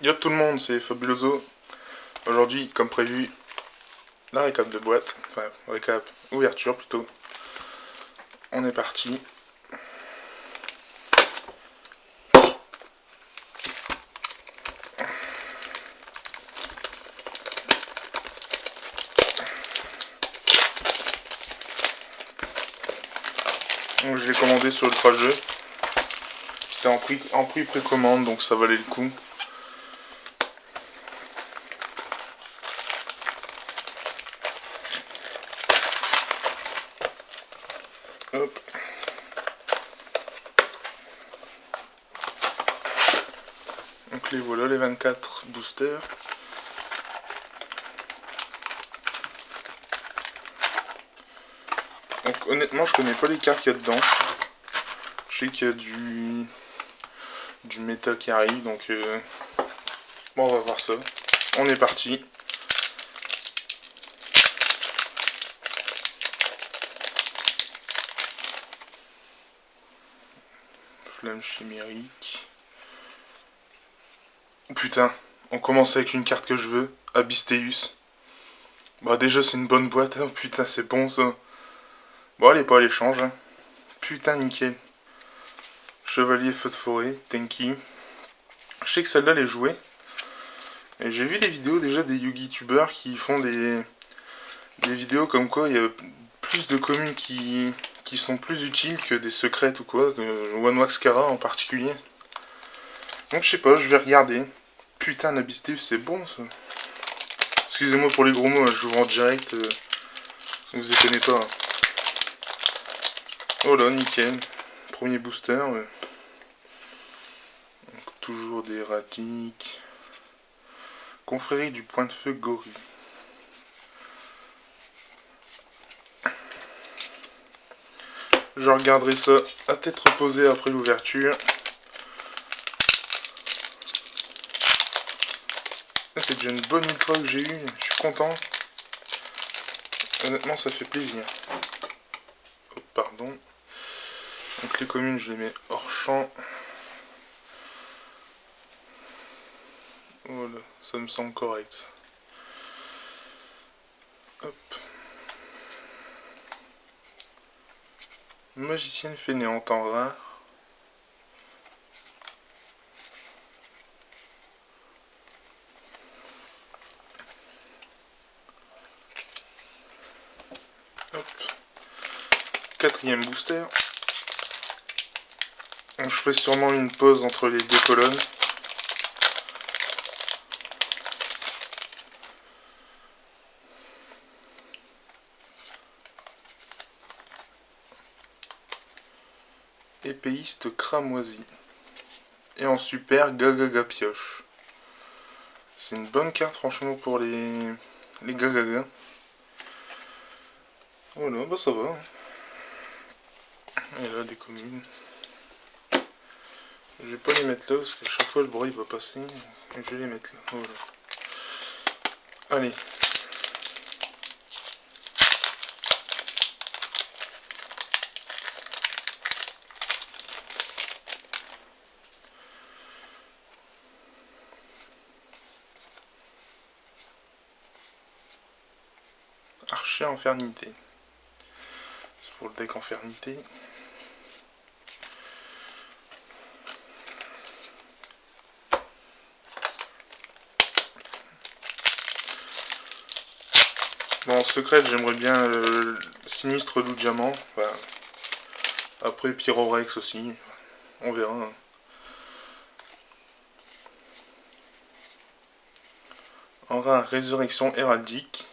Yo tout le monde, c'est Fabuloso. Aujourd'hui, comme prévu, la récap de boîte. Enfin, récap, ouverture plutôt. On est parti. Donc je l'ai commandé sur Ultra Jeu. C'était en prix précommande, donc ça valait le coup. Hop. Donc les voilà, les 24 boosters. Donc honnêtement, je connais pas les cartes qu'il y a dedans. Je sais qu'il y a du méta qui arrive, donc bon, on va voir ça. On est parti. Flamme chimérique. Oh, putain, on commence avec une carte que je veux, Abysteus. Bah déjà c'est une bonne boîte, hein. Putain c'est bon ça. Bon allez pas à l'échange. Hein. Putain nickel. Chevalier feu de forêt, Tenki. Je sais que celle-là elle est jouée. Et j'ai vu des vidéos déjà des Yugi-tubeurs qui font des vidéos comme quoi il y a plus de communes qui sont plus utiles que des secrètes ou quoi, que One Wax Kara en particulier. Donc je sais pas, je vais regarder. Putain Abysteus c'est bon ça. Excusez-moi pour les gros mots, hein, je vous en direct. Vous étonnez pas. Hein. Oh là, nickel. Premier booster. Donc, toujours des erratiques. Confrérie du point de feu Gorille. Je regarderai ça à tête reposée après l'ouverture. C'est déjà une bonne ultra que j'ai eue. Je suis content. Honnêtement, ça fait plaisir. Oh, pardon. Donc les communes, je les mets hors champ. Voilà, ça me semble correct. Hop. Magicienne fainéante en rare. Hop. Quatrième booster. Donc, je ferai sûrement une pause entre les deux colonnes. Épéiste cramoisi. Et en super, Gagaga pioche. C'est une bonne carte franchement pour les Gagaga. Voilà, bah ça va. Et là, des communes. Je vais pas les mettre là parce qu'à chaque fois le bruit va passer. Je vais les mettre là. Voilà. Allez. Archer infernité. C'est pour le deck infernité. Bon, en secret, j'aimerais bien Sinistre Loup Diamant. Enfin, après Pyrorex aussi. On verra. Hein. En rare, Résurrection Héraldique.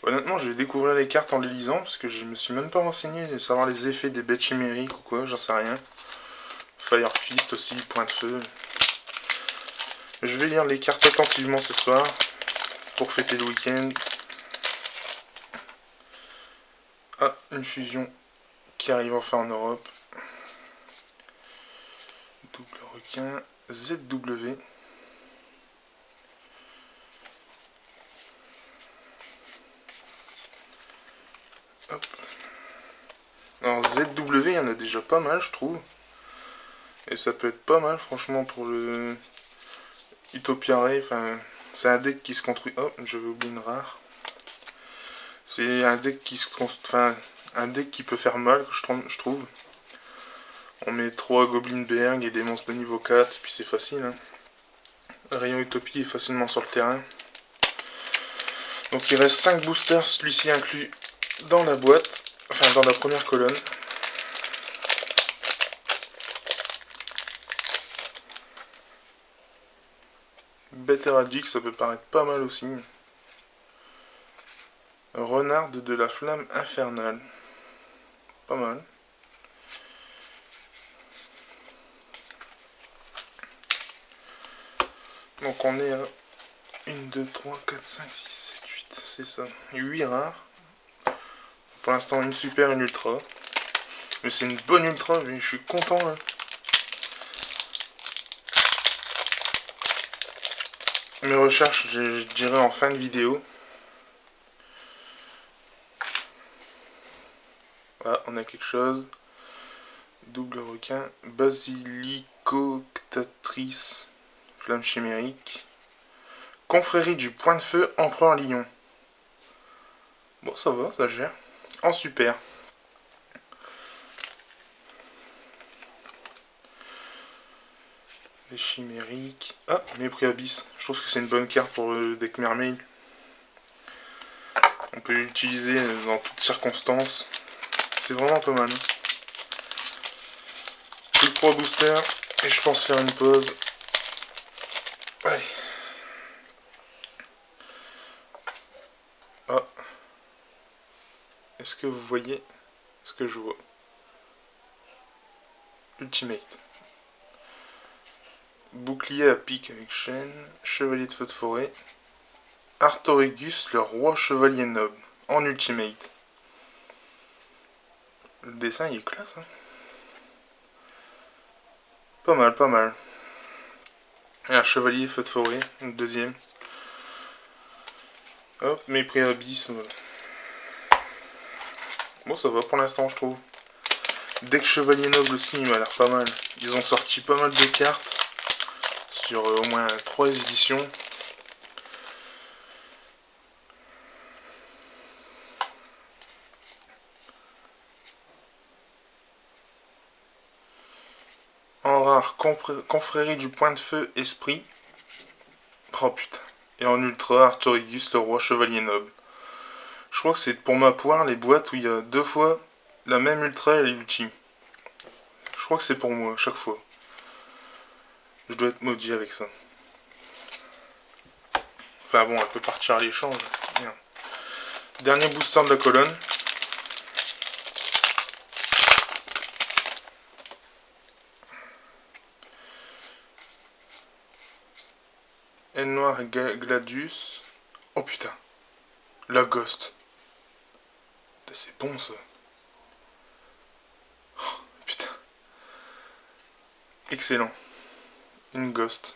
Honnêtement, je vais découvrir les cartes en les lisant parce que je me suis même pas renseigné de savoir les effets des bêtes chimériques ou quoi, j'en sais rien. Fire Fist aussi, point de feu. Je vais lire les cartes attentivement ce soir pour fêter le week-end. Ah, une fusion qui arrive enfin en Europe. Double requin, ZW. Hop. Alors ZW, il y en a déjà pas mal, je trouve. Et ça peut être pas mal franchement pour le Utopia Ray. Enfin, c'est un deck qui se construit. Oh, j'avais oublié une rare. C'est un deck qui se construit. Enfin, un deck qui peut faire mal, je trouve. On met 3 Goblinberg et des monstres de niveau 4, puis c'est facile. Hein. Rayon Utopie est facilement sur le terrain. Donc il reste 5 boosters, celui-ci inclus dans la boîte, enfin dans la première colonne. Bête héraldique, ça peut paraître pas mal aussi. Renarde de la flamme infernale. Pas mal. Donc on est à 1, 2, 3, 4, 5, 6, 7, 8, c'est ça. 8 rares. Pour l'instant une super, une ultra. Mais c'est une bonne ultra, mais je suis content là. Mes recherches, je dirais en fin de vidéo. Ah, on a quelque chose. Double requin. Basilicoctatrice. Flamme chimérique. Confrérie du point de feu, empereur lion. Bon, ça va, ça gère. En super. Les chimériques. Ah, mépris abyss. Je trouve que c'est une bonne carte pour le deck mermaid. On peut l'utiliser dans toutes circonstances. C'est vraiment pas mal. Plus que 3 boosters. Et je pense faire une pause. Allez. Ah. Est-ce que vous voyez ce que je vois? Ultimate. Bouclier à pic avec chaîne. Chevalier de feu de forêt. Artorigus, le roi chevalier noble. En ultimate. Le dessin il est classe. Hein. Pas mal, pas mal. Et un chevalier feu de forêt. Une deuxième. Hop, mépris abyss. Voilà. Bon, ça va pour l'instant, je trouve. Deck chevalier noble aussi, il m'a l'air pas mal. Ils ont sorti pas mal de cartes sur au moins 3 éditions. En rare, confrérie du point de feu, esprit. Oh putain. Et en ultra, Artorigus, le roi chevalier noble. Je crois que c'est pour ma poire les boîtes où il y a 2 fois la même ultra et l'ultime. Je crois que c'est pour moi, chaque fois. Je dois être maudit avec ça. Enfin bon, elle peut partir à l'échange. Bien. Dernier booster de la colonne. Aile noire Gladius. Oh putain. La Ghost. C'est bon ça. Oh, putain. Excellent. Une Ghost.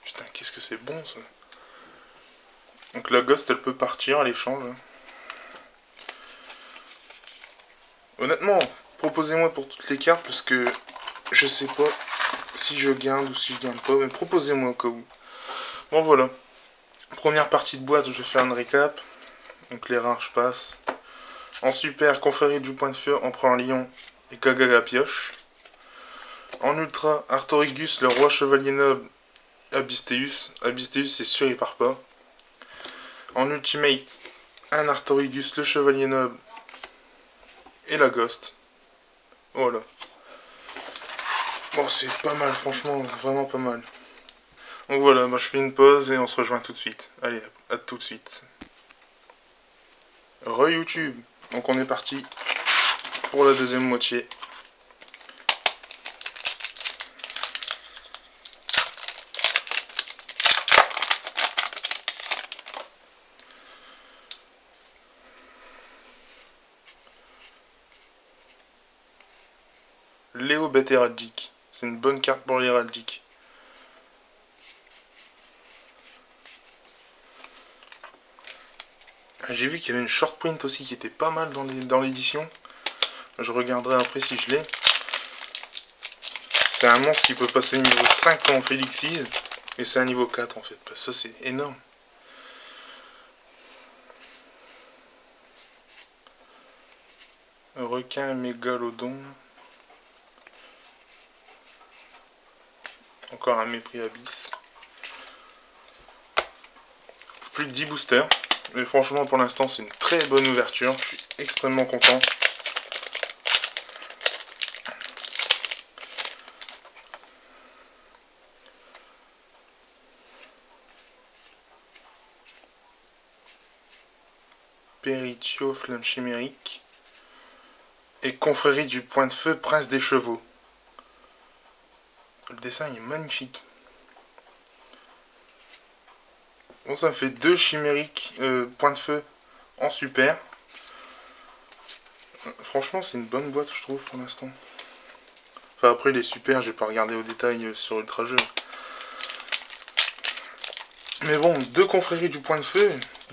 Putain, qu'est-ce que c'est bon ça. Donc la Ghost, elle peut partir à l'échange. Honnêtement, proposez-moi pour toutes les cartes parce que je sais pas si je garde ou si je garde pas. Mais proposez-moi au cas où. Bon voilà. Première partie de boîte, je vais faire une récap. Donc les rares, je passe. En super, confrérie du point de feu, empereur lion et Gaga la pioche. En ultra, Artorigus, le roi chevalier noble, Abysteus. Abysteus, c'est sûr, il part pas. En ultimate, un Artorigus, le chevalier noble et la Ghost. Voilà. Bon, c'est pas mal, franchement, vraiment pas mal. Donc voilà, moi je fais une pause et on se rejoint tout de suite. Allez, à tout de suite. Re-YouTube. Donc on est parti pour la deuxième moitié. Léo bête héraldique. C'est une bonne carte pour l'héraldique. J'ai vu qu'il y avait une short print aussi qui était pas mal dans l'édition. Je regarderai après si je l'ai. C'est un monstre qui peut passer niveau 5 quand on fait l'Xyz. Et c'est un niveau 4 en fait. Ça c'est énorme. Requin mégalodon. Encore un mépris abyss. Plus de 10 boosters. Mais franchement pour l'instant c'est une très bonne ouverture. Je suis extrêmement content. Peritio, flamme chimérique. Et confrérie du point de feu, prince des chevaux. Le dessin est magnifique. Bon, ça fait 2 chimériques point de feu en super. Franchement, c'est une bonne boîte, je trouve, pour l'instant. Enfin, après, les super, j'ai pas regardé au détail sur Ultra Jeu. Mais bon, 2 confréries du point de feu,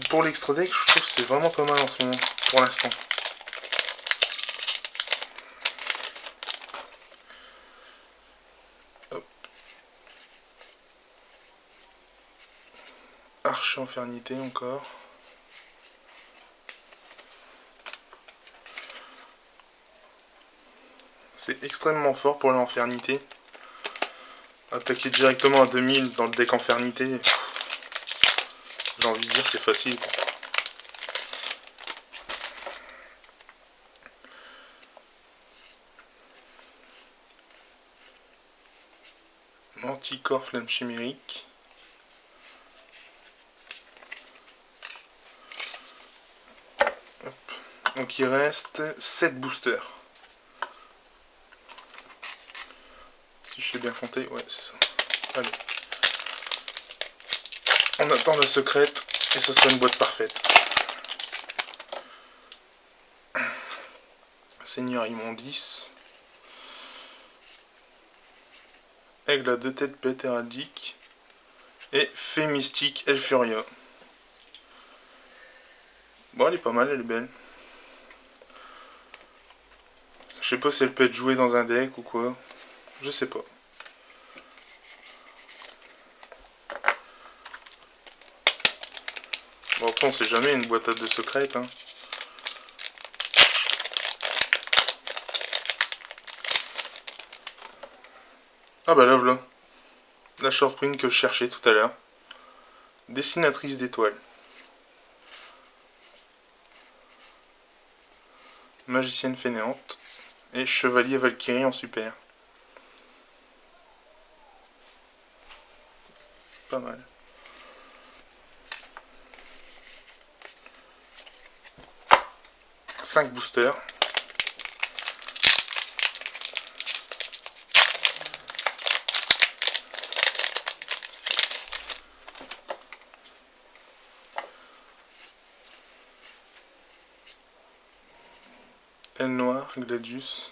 pour l'extra deck, je trouve que c'est vraiment pas mal en ce moment, pour l'instant. Archer Infernité encore. C'est extrêmement fort pour l'Infernité. Attaquer directement à 2000 dans le deck Infernité, j'ai envie de dire c'est facile, quoi. Manticore flamme chimérique. Hop. Donc il reste 7 boosters. Si je sais bien compter, ouais c'est ça. Allez. On attend la secrète et ce sera une boîte parfaite. Seigneur Immondice. Aigle à 2 têtes bête héraldique. Et Fée mystique Elfuria. Bon, elle est pas mal, elle est belle. Je sais pas si elle peut être jouée dans un deck ou quoi. Je sais pas. Bon, après, on sait jamais, une boîte à 2 secrètes. Hein. Ah bah là, voilà. La shortprint que je cherchais tout à l'heure. Dessinatrice d'étoiles. Magicienne fainéante. Et Chevalier Valkyrie en super. Pas mal. Cinq boosters. Aile noire, Gladius.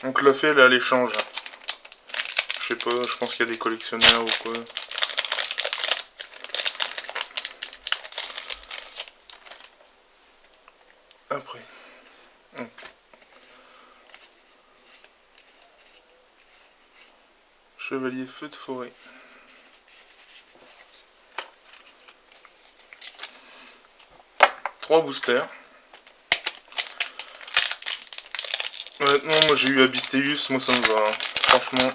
Donc la fée, elle est à l'échange. Je sais pas, je pense qu'il y a des collectionneurs ou quoi. Après. Donc. Chevalier feu de forêt. Trois boosters. Honnêtement, moi j'ai eu Abysteus, moi ça me va. Hein. Franchement,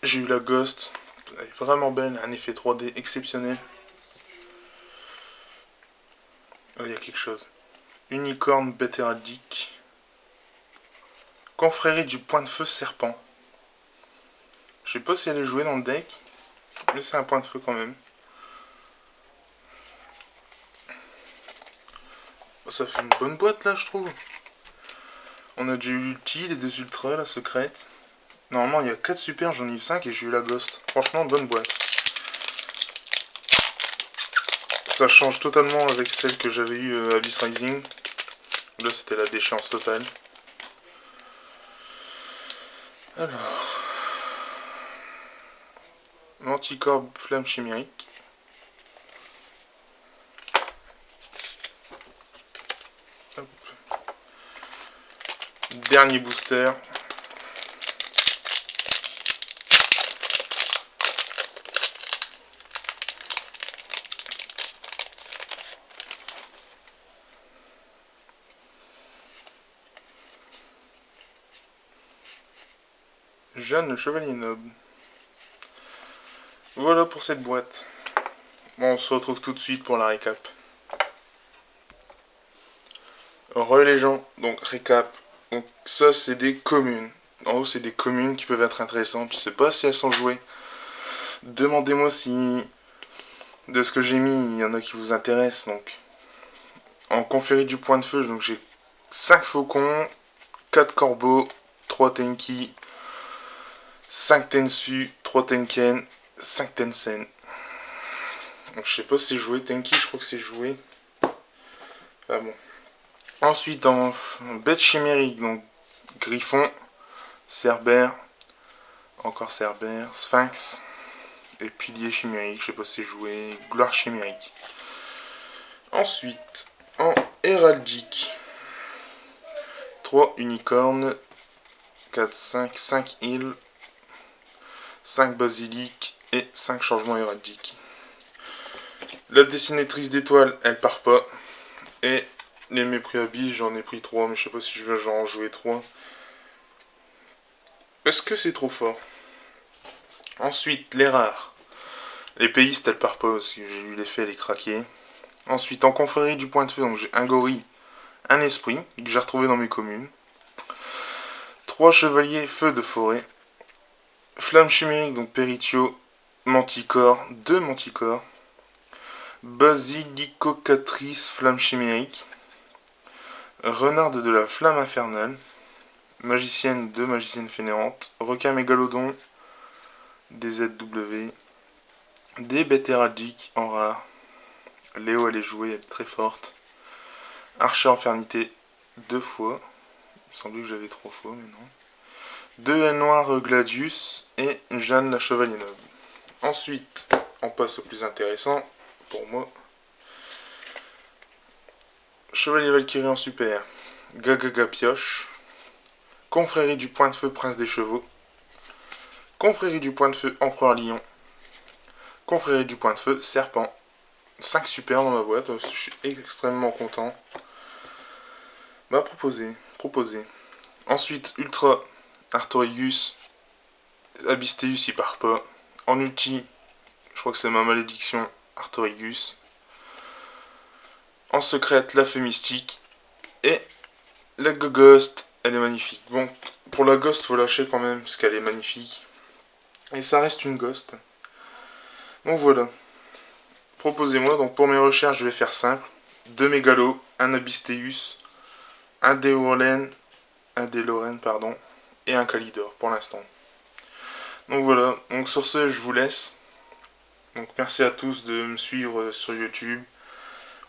j'ai eu la Ghost. Elle est vraiment belle, un effet 3D exceptionnel. Là, il y a quelque chose. Unicorn bête héraldique. Confrérie du point de feu serpent. Je sais pas si elle est jouée dans le deck, mais c'est un point de feu quand même. Ça fait une bonne boîte là, je trouve. On a du ulti, les 2 ultras, la secrète. Normalement, il y a 4 super, j'en ai eu 5 et j'ai eu la ghost. Franchement, bonne boîte. Ça change totalement avec celle que j'avais eu Abyss Rising. Là, c'était la déchéance totale. Alors. Manticore flamme chimérique. dernier booster. Jeanne le Chevalier Noble. Voilà pour cette boîte. Bon, on se retrouve tout de suite pour la récap. Les gens, donc récap. Donc ça c'est des communes. En haut c'est des communes qui peuvent être intéressantes. Je sais pas si elles sont jouées. Demandez-moi si de ce que j'ai mis, il y en a qui vous intéressent. Donc en confrérie du point de feu, donc j'ai 5 faucons, 4 corbeaux, 3 tenki, 5 tensu, 3 tenken, 5 tensen. Donc je sais pas si c'est joué. Tenki, je crois que c'est joué. Ah bon. Ensuite en bête chimérique, donc griffon, cerbère, encore cerbère, sphinx et pilier chimérique, je sais pas si c'est joué, gloire chimérique. Ensuite en héraldique, 3 unicornes, 4, 5 îles, 5 basiliques et 5 changements héraldiques. La dessinatrice d'étoiles, elle part pas. Et les mépris habits, j'en ai pris 3, mais je sais pas si je vais en jouer 3. Est-ce que c'est trop fort? Ensuite, les rares. Les péistes, elles partent pas, parce que j'ai eu l'effet, elle est craquée. Ensuite, en confrérie du point de feu, donc j'ai un gorille, un esprit, que j'ai retrouvé dans mes communes. 3 chevaliers feu de forêt. Flamme chimérique, donc Péritio, Manticore, 2 Manticore. Basilicocatrice, flamme chimérique. Renarde de la flamme infernale. Magicienne, 2 magiciennes fainéantes. Requin mégalodon, des ZW. Des bêtes héraldiques en rare. Léo, elle est jouée, elle est très forte. Archer infernité, 2 fois. Il me semblait que j'avais 3 fois, mais non. 2 noirs Gladius et Jeanne la Chevalier Noble. Ensuite, on passe au plus intéressant pour moi. Chevalier Valkyrie en super. Gagaga Pioche. Confrérie du point de feu Prince des Chevaux. Confrérie du point de feu Empereur Lion. Confrérie du point de feu Serpent. 5 super dans ma boîte, je suis extrêmement content. Bah proposé. Ensuite, Ultra Artorius. Abystéus il part pas. En ulti, je crois que c'est ma malédiction, Artorius. En secrète, la fée mystique. Et la Ghost, elle est magnifique. Bon, pour la Ghost, faut lâcher quand même, parce qu'elle est magnifique. Et ça reste une Ghost. Donc voilà. Proposez-moi, donc pour mes recherches, je vais faire simple. 2 mégalos, un Abystéus, un Déloren, pardon, et un Calidor pour l'instant. Donc voilà, donc sur ce, je vous laisse. Donc merci à tous de me suivre sur YouTube.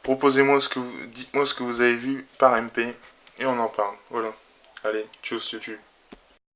Proposez-moi dites-moi ce que vous avez vu par MP et on en parle. Voilà. Allez, tchuss YouTube.